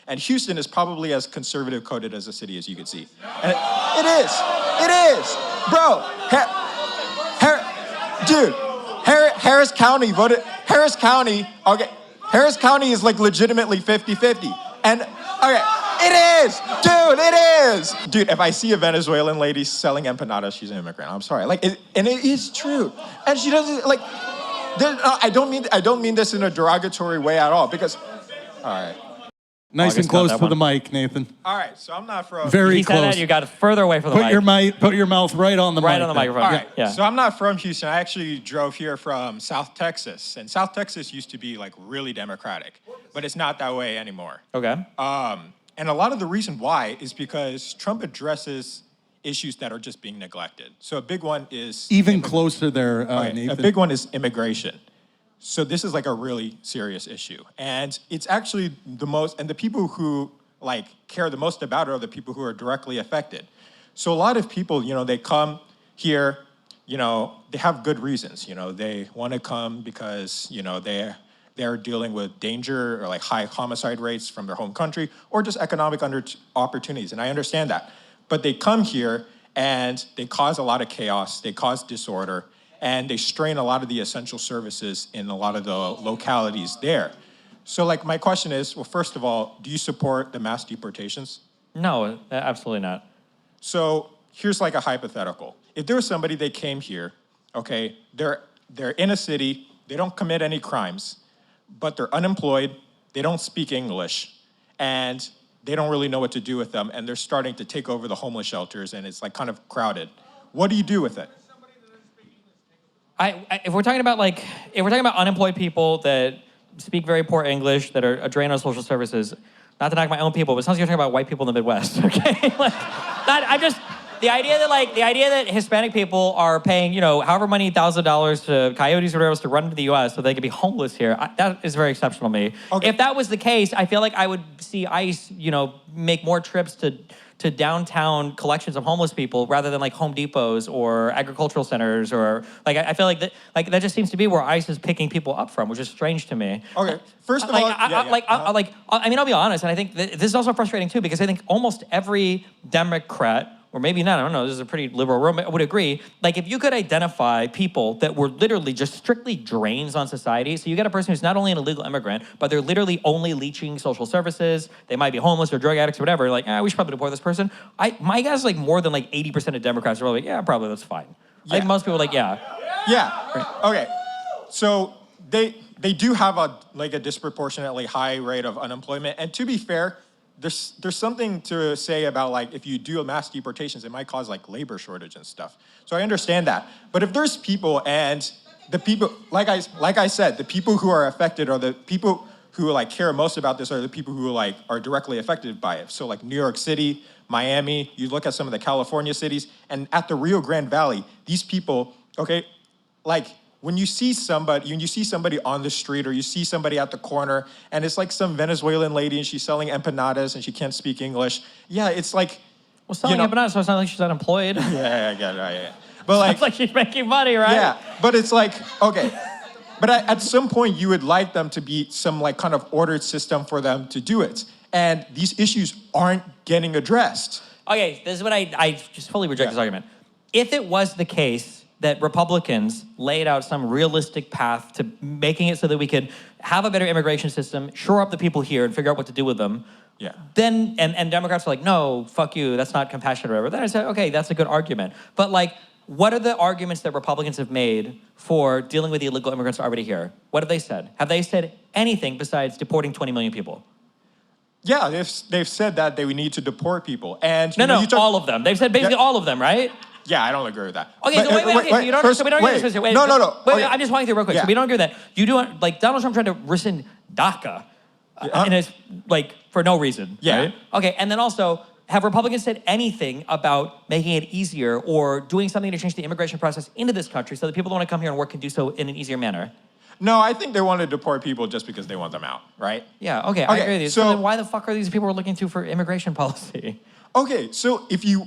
And Houston is probably as conservative coded as a city as you could see. And it is. Bro, dude, Harris County voted, Harris County is like legitimately 50-50. And, okay, it is, dude, it is. Dude, if I see a Venezuelan lady selling empanadas, she's an immigrant. I'm sorry, like, and it is true. And she doesn't, like, I don't mean this in a derogatory way at all, because, all right. Nice and close to the mic, Nathan. All right, so I'm not from... Very close. That, you got further away from the mic. Put your mouth right on the mic. Right on the microphone. All right, yeah. So I'm not from Houston. I actually drove here from South Texas. And South Texas used to be like really Democratic, but it's not that way anymore. Okay. And a lot of the reason why is because Trump addresses issues that are just being neglected. So a big one is... Even closer there, Nathan. A big one is immigration. So this is like a really serious issue. And it's actually the most, and the people who like care the most about it are the people who are directly affected. So a lot of people, you know, they come here, you know, they have good reasons. You know, they want to come because, you know, they're dealing with danger or like high homicide rates from their home country or just economic opportunities. And I understand that. But they come here and they cause a lot of chaos, they cause disorder, and they strain a lot of the essential services in a lot of the localities there. So like my question is, well, first of all, do you support the mass deportations? No, absolutely not. So here's like a hypothetical. If there was somebody that came here, okay, they're in a city, they don't commit any crimes, but they're unemployed, they don't speak English, and they don't really know what to do with them, and they're starting to take over the homeless shelters, and it's like kind of crowded. What do you do with it? If we're talking about unemployed people that speak very poor English, that are a drain on social services, not to knock my own people, but it sounds like you're talking about white people in the Midwest, okay? The idea that Hispanic people are paying, you know, however many $1,000 to coyotes or whatever else to run into the U.S. so they can be homeless here, that is very exceptional to me. Okay. If that was the case, I feel like I would see ICE, you know, make more trips to downtown collections of homeless people rather than like Home Depots or agricultural centers or like I feel like that just seems to be where ICE is picking people up from, which is strange to me. Okay, first of all, I mean, I'll be honest, and I think this is also frustrating too because I think almost every Democrat, or maybe not, I don't know, this is a pretty liberal room, I would agree, like if you could identify people that were literally just strictly drains on society, so you get a person who's not only an illegal immigrant, but they're literally only leeching social services, they might be homeless or drug addicts or whatever, like, we should probably deport this person. My guess is like more than like 80% of Democrats are probably like, yeah, probably that's fine. Yeah. Like most people are like, yeah. Yeah, right. Okay. So they do have a disproportionately high rate of unemployment, and to be fair, there's something to say about like if you do mass deportations, it might cause like labor shortage and stuff. So I understand that. But if there's people and the people, like I said, the people who are affected are the people who like care most about this are the people who like are directly affected by it. So like New York City, Miami, you look at some of the California cities, and at the Rio Grande Valley, these people, okay, like when you see somebody on the street or you see somebody at the corner and it's like some Venezuelan lady and she's selling empanadas and she can't speak English, yeah, it's like... Well, selling empanadas, so it's not like she's unemployed. Yeah, I get it, right, yeah. But like... It's like she's making money, right? Yeah, but it's like, okay. But at some point, you would like them to be some like kind of ordered system for them to do it. And these issues aren't getting addressed. Okay, this is what I just fully reject this argument. If it was the case that Republicans laid out some realistic path to making it so that we could have a better immigration system, shore up the people here and figure out what to do with them, yeah. Then, and Democrats are like, no, fuck you, that's not compassionate or whatever. Then I said, okay, that's a good argument. But like, what are the arguments that Republicans have made for dealing with the illegal immigrants already here? What have they said? Have they said anything besides deporting 20 million people? Yeah, they've said that they would need to deport people. And no, all of them. They've said basically all of them, right? Yeah, I don't agree with that. Okay, so wait, so we don't agree with this. Wait, okay. I'm just walking through real quick. Yeah. So we don't agree with that. You do, like, Donald Trump tried to rescind DACA, and it's, like, for no reason, right? Okay, and then also, have Republicans said anything about making it easier or doing something to change the immigration process into this country so that people that want to come here and work can do so in an easier manner? No, I think they want to deport people just because they want them out, right? Yeah, okay, I agree with you. So then why the fuck are these people we're looking to for immigration policy? Okay, so if you...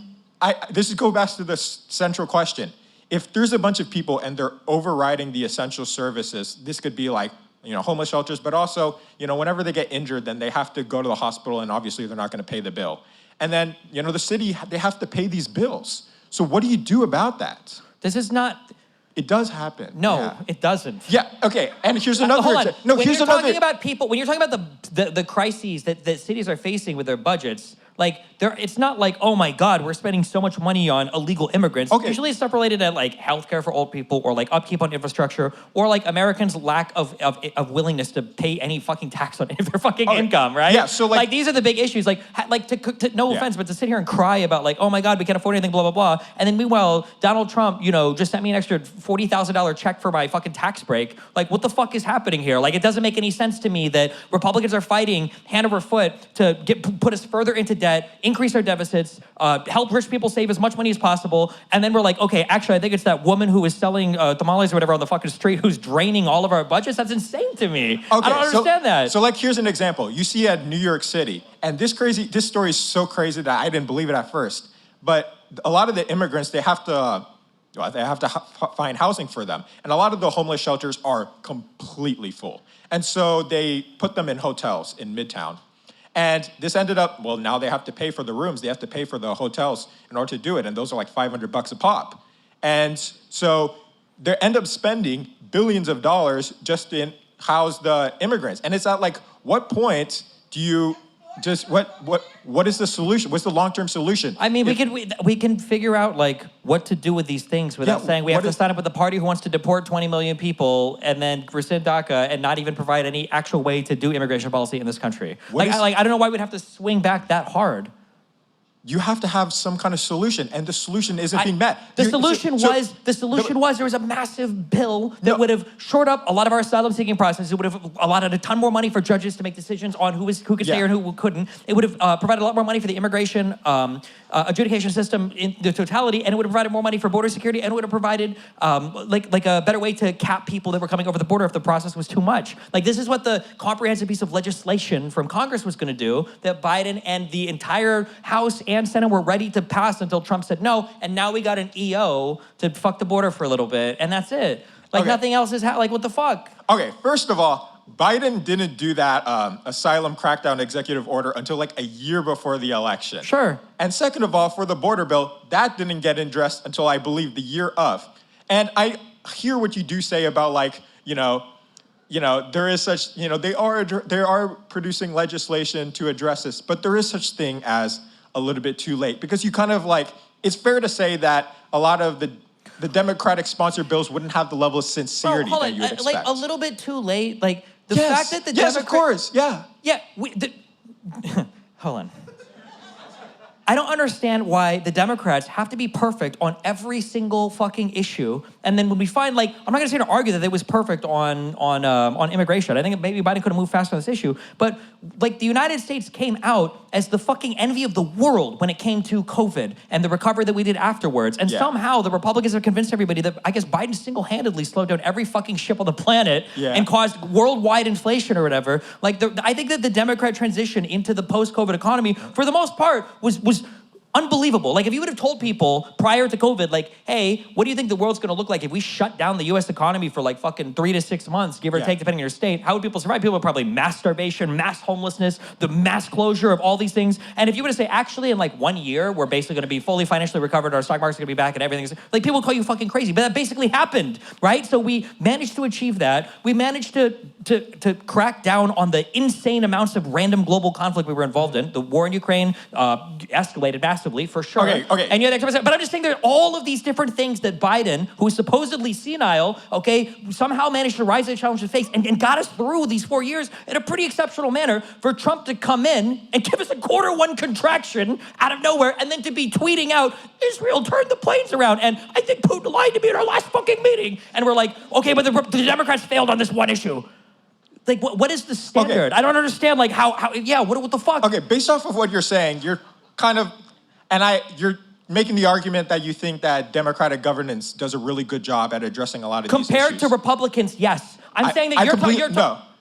this goes back to the central question. If there's a bunch of people and they're overriding the essential services, this could be like homeless shelters, but also, whenever they get injured, then they have to go to the hospital, and obviously they're not going to pay the bill. And then, the city, they have to pay these bills. So what do you do about that? This is not... It does happen. No, it doesn't. Yeah, okay, and here's another... Hold on. No, when here's you're another... talking about people, when you're talking about the crises that cities are facing with their budgets, like, it's not like, oh my God, we're spending so much money on illegal immigrants. Okay. Usually it's stuff related to like healthcare for old people, or like upkeep on infrastructure, or like Americans' lack of willingness to pay any fucking tax on their fucking income, right? Yeah, so like these are the big issues. Like to no offense, but to sit here and cry about like, oh my God, we can't afford anything, blah, blah, blah. And then meanwhile, Donald Trump, just sent me an extra $40,000 check for my fucking tax break. Like, what the fuck is happening here? Like, it doesn't make any sense to me that Republicans are fighting hand over foot to put us further into debt, increase our deficits, help rich people save as much money as possible, and then we're like, okay, actually, I think it's that woman who was selling tamales or whatever on the fucking street who's draining all of our budgets. That's insane to me. Okay, I don't understand that. So like, here's an example. You see at New York City, and this story is so crazy that I didn't believe it at first, but a lot of the immigrants, they have to find housing for them. And a lot of the homeless shelters are completely full. And so they put them in hotels in Midtown. And this ended up, well, now they have to pay for the rooms. They have to pay for the hotels in order to do it. And those are like $500 a pop. And so they end up spending billions of dollars just to house the immigrants. And it's at like, what point do you just, what is the solution? What's the long-term solution? I mean, we can figure out like what to do with these things without saying we have to sign up with the party who wants to deport 20 million people and then rescind DACA and not even provide any actual way to do immigration policy in this policy. I don't know why we'd have to swing back that hard. You have to have some kind of solution, and the solution isn't being met. The solution was there was a massive bill that would have shored up a lot of our asylum-seeking process. It would have allotted a ton more money for judges to make decisions on who could stay here and who couldn't. It would have provided a lot more money for the immigration adjudication system in the totality, and it would have provided more money for border security, and it would have provided like a better way to cap people that were coming over the border if the process was too much. Like, this is what the comprehensive piece of legislation from Congress was going to do, that Biden and the entire House and Senate were ready to pass until Trump said no, and now we got an EO to fuck the border for a little bit, and that's it. Like, nothing else is like, what the fuck? Okay, first of all, Biden didn't do that asylum crackdown executive order until like a year before the election. Sure. And second of all, for the border bill, that didn't get addressed until I believe the year of. And I hear what you do say about like, there is such, they are producing legislation to address this, but there is such thing as a little bit too late, because you kind of like, it's fair to say that a lot of the Democratic sponsored bills wouldn't have the level of sincerity that you would expect. Like, a little bit too late. Like, the fact that the Yes, of course, yeah. Yeah, hold on. I don't understand why the Democrats have to be perfect on every single fucking issue, and then when we find, like, I'm not gonna say to argue that it was perfect on immigration. I think maybe Biden could have moved faster on this issue, but like, the United States came out as the fucking envy of the world when it came to COVID and the recovery that we did afterwards, and somehow the Republicans have convinced everybody that I guess Biden single-handedly slowed down every fucking ship on the planet and caused worldwide inflation or whatever. Like, I think that the Democrat transition into the post-COVID economy, for the most part, was unbelievable. Like, if you would have told people prior to COVID, like, hey, what do you think the world's gonna look like if we shut down the US economy for like fucking 3 to 6 months, give or take, depending on your state, how would people survive? People would probably mass starvation, mass homelessness, the mass closure of all these things. And if you were to say, actually, in like 1 year, we're basically gonna be fully financially recovered, our stock market's gonna be back and everything's, like, people would call you fucking crazy, but that basically happened, right? So we managed to achieve that. We managed to crack down on the insane amounts of random global conflict we were involved in. The war in Ukraine escalated massively, for sure. Okay. And you had that, but I'm just saying there are all of these different things that Biden, who is supposedly senile, somehow managed to rise to the challenge of face and got us through these 4 years in a pretty exceptional manner. For Trump to come in and give us a Q1 contraction out of nowhere, and then to be tweeting out, Israel turned the planes around, and I think Putin lied to me in our last fucking meeting. And we're like, okay, but the Democrats failed on this one issue. Like, what is the standard? I don't understand, like, what the fuck? Okay, based off of what you're saying, you're kind of, you're making the argument that you think that Democratic governance does a really good job at addressing a lot of these issues. Compared to Republicans, yes. I'm saying that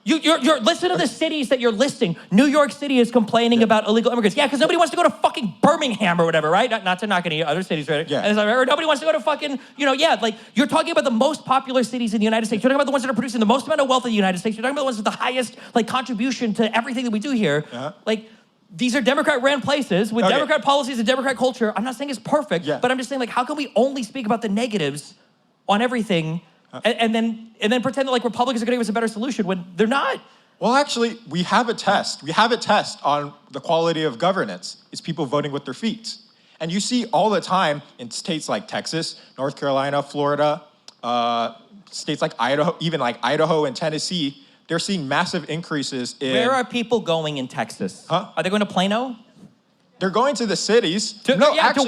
You're listen to the cities that you're listing. New York City is complaining about illegal immigrants. Yeah, because nobody wants to go to fucking Birmingham or whatever, right? Not to knock any other cities, right? Yeah. Or nobody wants to go to fucking, like you're talking about the most popular cities in the United States. You're talking about the ones that are producing the most amount of wealth in the United States. You're talking about the ones with the highest like contribution to everything that we do here. Like these are Democrat-ran places with Democrat policies and Democrat culture. I'm not saying it's perfect, but I'm just saying like how can we only speak about the negatives on everything and then pretend that like Republicans are going to give us a better solution when they're not? Well, actually, we have a test. We have a test on the quality of governance. It's people voting with their feet. And you see all the time in states like Texas, North Carolina, Florida, states like Idaho, even like Idaho and Tennessee, they're seeing massive increases in... Where are people going in Texas? Are they going to Plano? They're going to the cities. To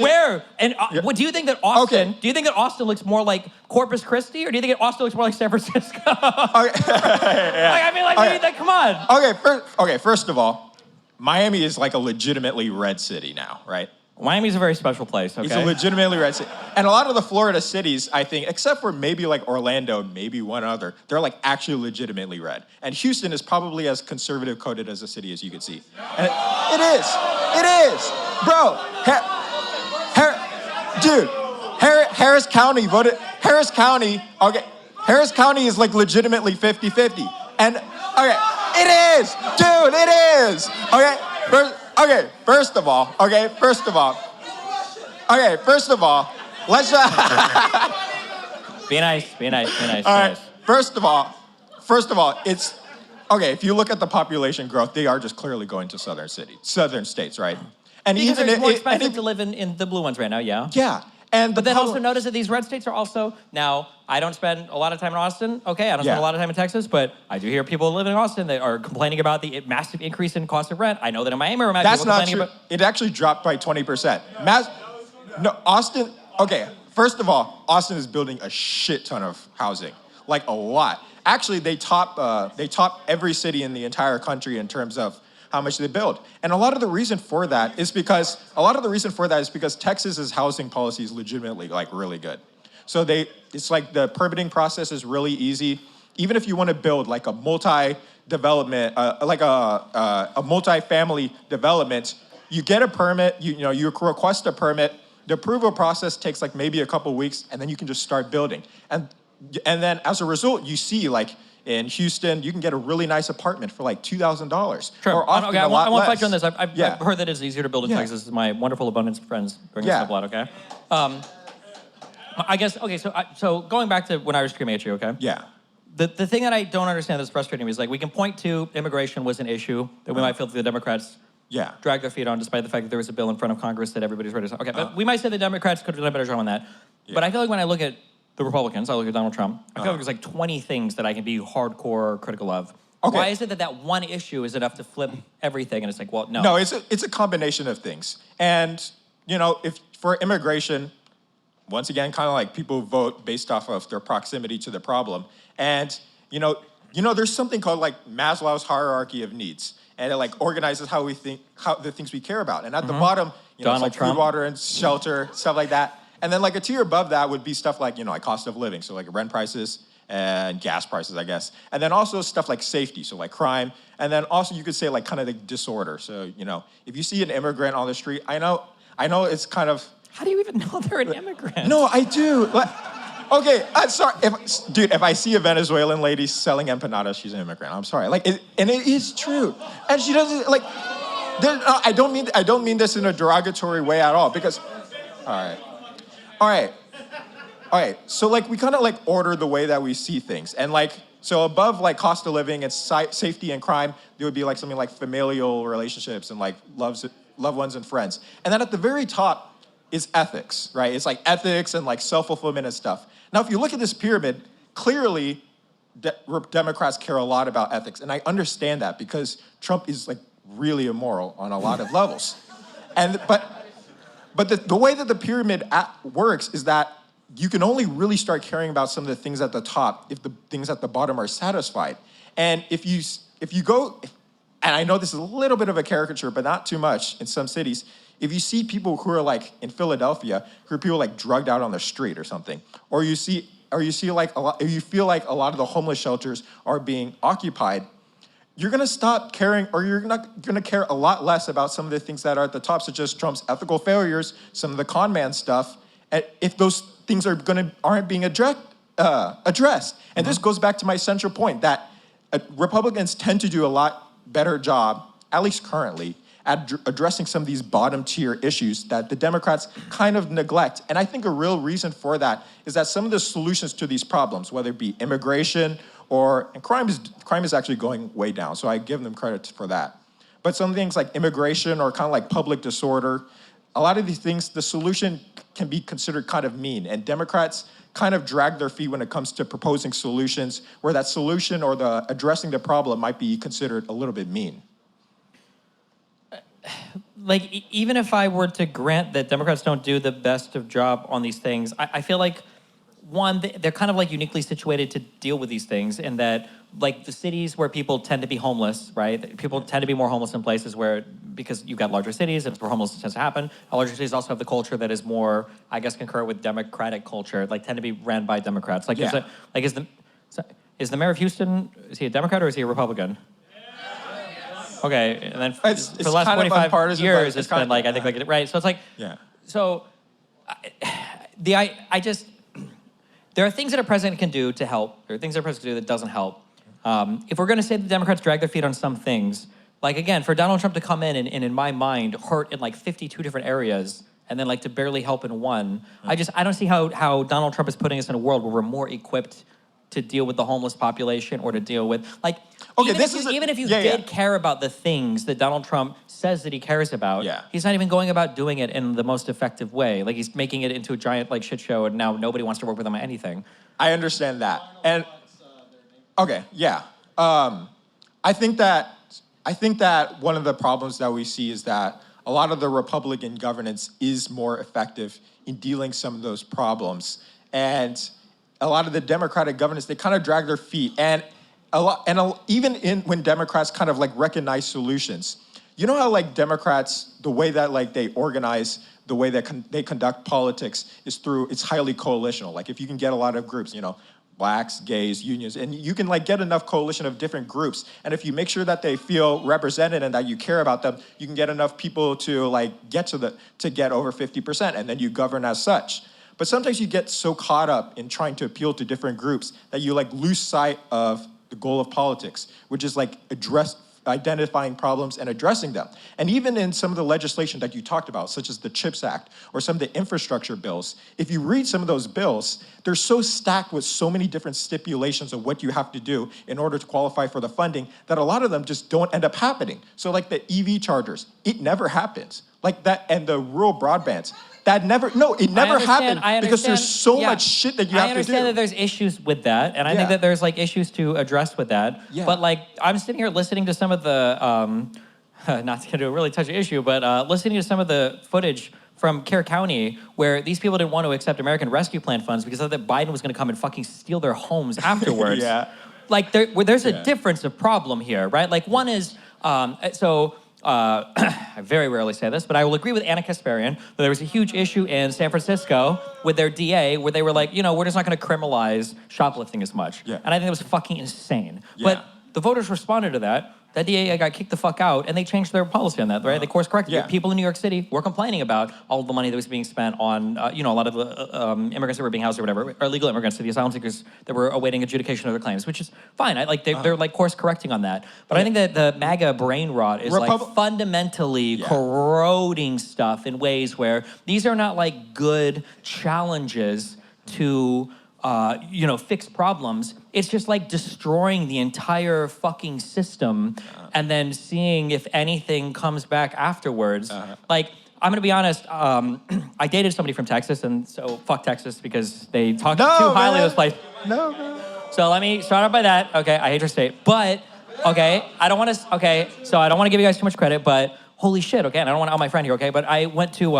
where? And what, do you think that Austin? Okay. Do you think that Austin looks more like Corpus Christi, or do you think that Austin looks more like San Francisco? Come on. First of all, Miami is like a legitimately red city now, right? Miami's a very special place. Okay. It's a legitimately red city, and a lot of the Florida cities, I think, except for maybe like Orlando, maybe one other, they're like actually legitimately red. And Houston is probably as conservative coded as a city as you could see. And it is, bro. Harris County voted. Harris County is like legitimately 50-50. And it is, dude, it is. First of all, let's be nice. All right. First of all, it's okay. If you look at the population growth, they are just clearly going to southern states, right? And because even it's more expensive to live in the blue ones right now, yeah. Yeah. But then also notice that these red states are also, now, I don't spend a lot of time in Austin, okay? I don't spend a lot of time in Texas, but I do hear people living in Austin that are complaining about the massive increase in cost of rent. I know that in Miami, that's not true. It actually dropped by 20%. Austin, okay, first of all, Austin is building a shit ton of housing, like a lot. Actually, they top every city in the entire country in terms of how much they build. And a lot of the reason for that is because Texas's housing policy is legitimately like really good. So it's like the permitting process is really easy. Even if you want to build like a multi-development, like a multi-family development, you get a permit, you request a permit, the approval process takes like maybe a couple weeks, and then you can just start building. And then as a result, you see like in Houston, you can get a really nice apartment for like $2,000. Sure. Or often I won't fight you on less. this. I've heard that it's easier to build in Texas. My wonderful abundance friends bring us up a lot, okay? I guess, okay, so going back to when I was screaming at you, okay? Yeah. The thing that I don't understand that's frustrating me is like we can point to immigration was an issue that we might feel that the Democrats drag their feet on, despite the fact that there was a bill in front of Congress that everybody's ready to... Okay, but we might say the Democrats could have done a better job on that. Yeah. But I feel like when I look at the Republicans, I look at Donald Trump, I feel like there's like 20 things that I can be hardcore critical of. Okay. Why is it that one issue is enough to flip everything? And it's like, well, no. No, it's a combination of things. And, if for immigration, once again, kind of like people vote based off of their proximity to the problem. And, there's something called like Maslow's hierarchy of needs. And it like organizes how the things we care about. And at the bottom, it's like food, water, and shelter, stuff like that. And then like a tier above that would be stuff like, like cost of living. So like rent prices and gas prices, I guess. And then also stuff like safety, so like crime. And then also you could say like kind of the disorder. So, if you see an immigrant on the street, I know it's kind of... How do you even know they're an immigrant? No, I do. Okay, I'm sorry. If I see a Venezuelan lady selling empanadas, she's an immigrant. I'm sorry. And it is true. And she doesn't, I don't mean this in a derogatory way at all, because... All right. So we kind of order the way that we see things. And so above cost of living and safety and crime, there would be something like familial relationships and loved ones and friends. And then at the very top is ethics, right? It's ethics and self-fulfillment and stuff. Now, if you look at this pyramid, clearly Democrats care a lot about ethics. And I understand that because Trump is really immoral on a lot of levels. But the way that the pyramid works is that you can only really start caring about some of the things at the top if the things at the bottom are satisfied. And if you go, and I know this is a little bit of a caricature, but not too much in some cities, if you see people who are in Philadelphia, who are people drugged out on the street or something, or you feel like a lot of the homeless shelters are being occupied, you're gonna stop caring, or you're not gonna care a lot less about some of the things that are at the top, such as Trump's ethical failures, some of the con man stuff, if those things aren't being addressed. And this goes back to my central point that Republicans tend to do a lot better job, at least currently, at addressing some of these bottom tier issues that the Democrats kind of neglect. And I think a real reason for that is that some of the solutions to these problems, whether it be immigration and crime is actually going way down, so I give them credit for that. But some things like immigration or kind of like public disorder, a lot of these things, the solution can be considered kind of mean, and Democrats kind of drag their feet when it comes to proposing solutions where that solution or the addressing the problem might be considered a little bit mean. Like, even if I were to grant that Democrats don't do the best of job on these things, I feel like, one, they're kind of like uniquely situated to deal with these things in that, like, the cities where people tend to be homeless, right? People tend to be more homeless in places because you've got larger cities, and it's where homelessness tends to happen. Larger cities also have the culture that is more, I guess, concurrent with democratic culture, like tend to be ran by Democrats. Like, is the mayor of Houston, is he a Democrat or is he a Republican? Okay, and then for the last 25 years, it's been like, I think, like, right? So it's like, so there are things that a president can do to help. There are things that a president can do that doesn't help. If we're going to say that Democrats drag their feet on some things, like, again, for Donald Trump to come in and in my mind, hurt in like 52 different areas, and then like to barely help in one, I don't see how Donald Trump is putting us in a world where we're more equipped to deal with the homeless population or to deal with, like, even if you did care about the things that Donald Trump says that he cares about, he's not even going about doing it in the most effective way. Like, he's making it into a giant, like, shit show, and now nobody wants to work with him on anything. I understand that. And, I think that one of the problems that we see is that a lot of the Republican governance is more effective in dealing some of those problems. And a lot of the Democratic governance, they kind of drag their feet. And even when Democrats kind of like recognize solutions, you know how like Democrats, the way that like they organize, the way that they conduct politics is it's highly coalitional. Like if you can get a lot of groups, blacks, gays, unions, and you can like get enough coalition of different groups. And if you make sure that they feel represented and that you care about them, you can get enough people to like get to get over 50%, and then you govern as such. But sometimes you get so caught up in trying to appeal to different groups that you like lose sight of the goal of politics, which is like identifying problems and addressing them. And even in some of the legislation that you talked about, such as the CHIPS Act or some of the infrastructure bills, if you read some of those bills, they're so stacked with so many different stipulations of what you have to do in order to qualify for the funding that a lot of them just don't end up happening. So like the EV chargers, it never happens. Like that, and the rural broadbands, it never happened because there's so much shit that you have to do. I understand that there's issues with that, and I think that there's like issues to address with that. But like, I'm sitting here listening to some of the, not to get into a really touchy issue, but listening to some of the footage from Kerr County where these people didn't want to accept American Rescue Plan funds because they thought that Biden was going to come and fucking steal their homes afterwards. Like there's a difference of problem here, right? Like one is, I very rarely say this, but I will agree with Anna Kasparian that there was a huge issue in San Francisco with their DA where they were like, we're just not going to criminalize shoplifting as much. And I think it was fucking insane. But the voters responded to that. That DA got kicked the fuck out, and they changed their policy on that, right? They course corrected it. People in New York City were complaining about all of the money that was being spent on, a lot of the immigrants that were being housed or whatever, or illegal immigrants, the asylum seekers that were awaiting adjudication of their claims, which is fine. They're like course correcting on that. But I think that the MAGA brain rot is like fundamentally corroding stuff in ways where these are not like good challenges to fix problems. It's just like destroying the entire fucking system and then seeing if anything comes back afterwards. Like, I'm gonna be honest, I dated somebody from Texas, and so fuck Texas because they talk too highly of this place. So let me start off by that. Okay, I hate your state. But, okay, I don't wanna give you guys too much credit, but holy shit, okay, and I don't want to out my friend here, okay, but I went to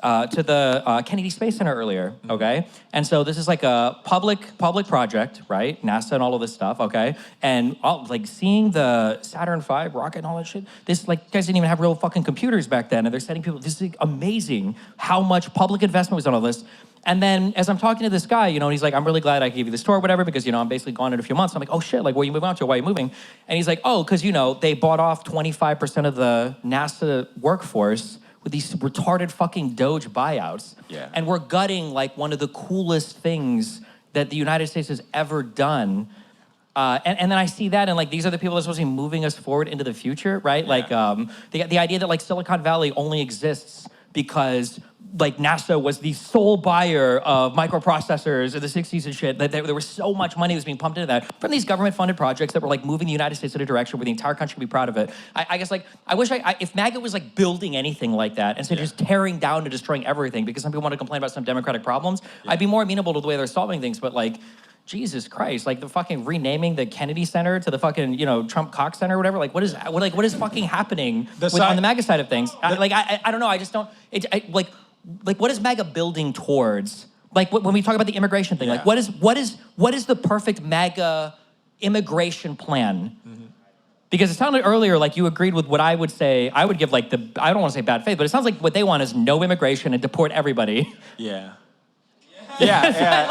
the Kennedy Space Center earlier, okay? And so this is like a public project, right? NASA and all of this stuff, okay? And like seeing the Saturn V rocket and all that shit, this like, you guys didn't even have real fucking computers back then, and they're sending people, this is like, amazing how much public investment was on all this. And then as I'm talking to this guy, and he's like, I'm really glad I gave you this tour or whatever, because, I'm basically gone in a few months. I'm like, oh shit, like, where are you moving out to? Why are you moving? And he's like, oh, because, they bought off 25% of the NASA workforce with these retarded fucking Doge buyouts. Yeah. And we're gutting like one of the coolest things that the United States has ever done. And then I see that, and like these are the people that are supposed to be moving us forward into the future, right? Yeah. Like the idea that like Silicon Valley only exists because like NASA was the sole buyer of microprocessors in the 60s and shit, that there was so much money that was being pumped into that from these government-funded projects that were like moving the United States in a direction where the entire country could be proud of it. I guess like, I wish if MAGA was like building anything like that instead of just tearing down and destroying everything, because some people want to complain about some democratic problems, I'd be more amenable to the way they're solving things, but like, Jesus Christ, like the fucking renaming the Kennedy Center to the fucking, Trump Cox Center or whatever, like what is fucking happening on the MAGA side of things? I don't know, I just don't, like what is MAGA building towards? Like when we talk about the immigration thing, like what is the perfect MAGA immigration plan? Mm-hmm. Because it sounded earlier like you agreed with what I would say. I would give like I don't want to say bad faith, but it sounds like what they want is no immigration and deport everybody. Yeah. Yeah.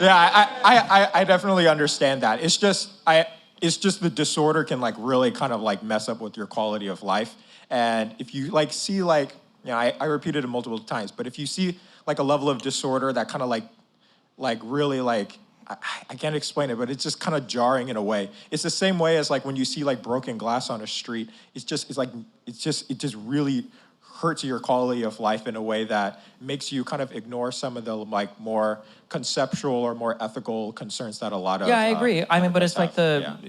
I definitely understand that. It's just the disorder can like really kind of like mess up with your quality of life. And if you like see like, I repeated it multiple times, but if you see like a level of disorder that kind of like really like, I can't explain it, but it's just kind of jarring in a way. It's the same way as like when you see like broken glass on a street. It just really hurts your quality of life in a way that makes you kind of ignore some of the like more conceptual or more ethical concerns that a lot of I agree. I mean, but it's like have.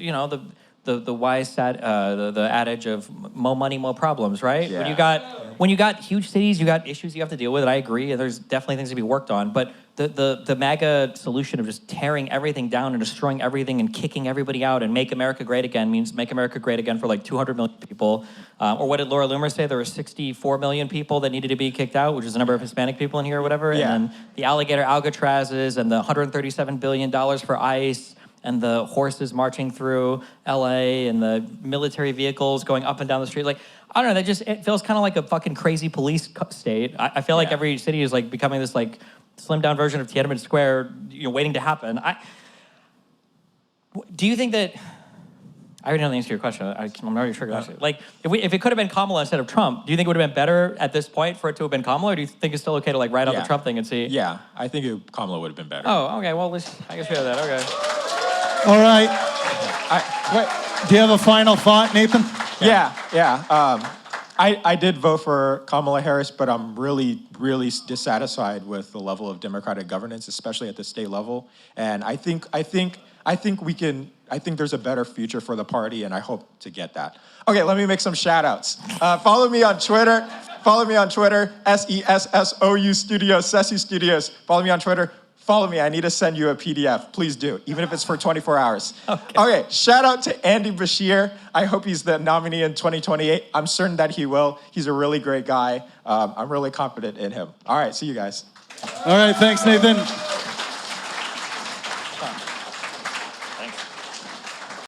the wise the adage of more money, more problems, right? Yeah. When you got huge cities, you got issues you have to deal with. And I agree. And there's definitely things to be worked on. But the MAGA solution of just tearing everything down and destroying everything and kicking everybody out and make America great again means make America great again for like 200 million people. Or what did Laura Loomer say? There were 64 million people that needed to be kicked out, which is the number of Hispanic people in here or whatever. Yeah. And then the alligator Alcatrazes and the $137 billion for ICE and the horses marching through LA and the military vehicles going up and down the street. Like, I don't know, it feels kind of like a fucking crazy police state. I feel like every city is like becoming this like slimmed down version of Tiananmen Square, waiting to happen. Do you think that, I already know the answer to your question. I'm already sure. Like, if it could have been Kamala instead of Trump, do you think it would have been better at this point for it to have been Kamala, or do you think it's still okay to like write out the Trump thing and see? Yeah, I think Kamala would have been better. Oh, okay, well, I guess we have that, okay. All right. Do you have a final thought, Nathan? Yeah. I did vote for Kamala Harris, but I'm really, really dissatisfied with the level of Democratic governance, especially at the state level. And I think there's a better future for the party, and I hope to get that. Okay, let me make some shout outs. Follow me on Twitter. SESSOU Studios, Sessi Studios. Follow me on Twitter. Follow me. I need to send you a PDF. Please do, even if it's for 24 hours. Okay, shout out to Andy Bashir. I hope he's the nominee in 2028. I'm certain that he will. He's a really great guy. I'm really confident in him. All right, see you guys. All right, thanks, Nathan. Thanks.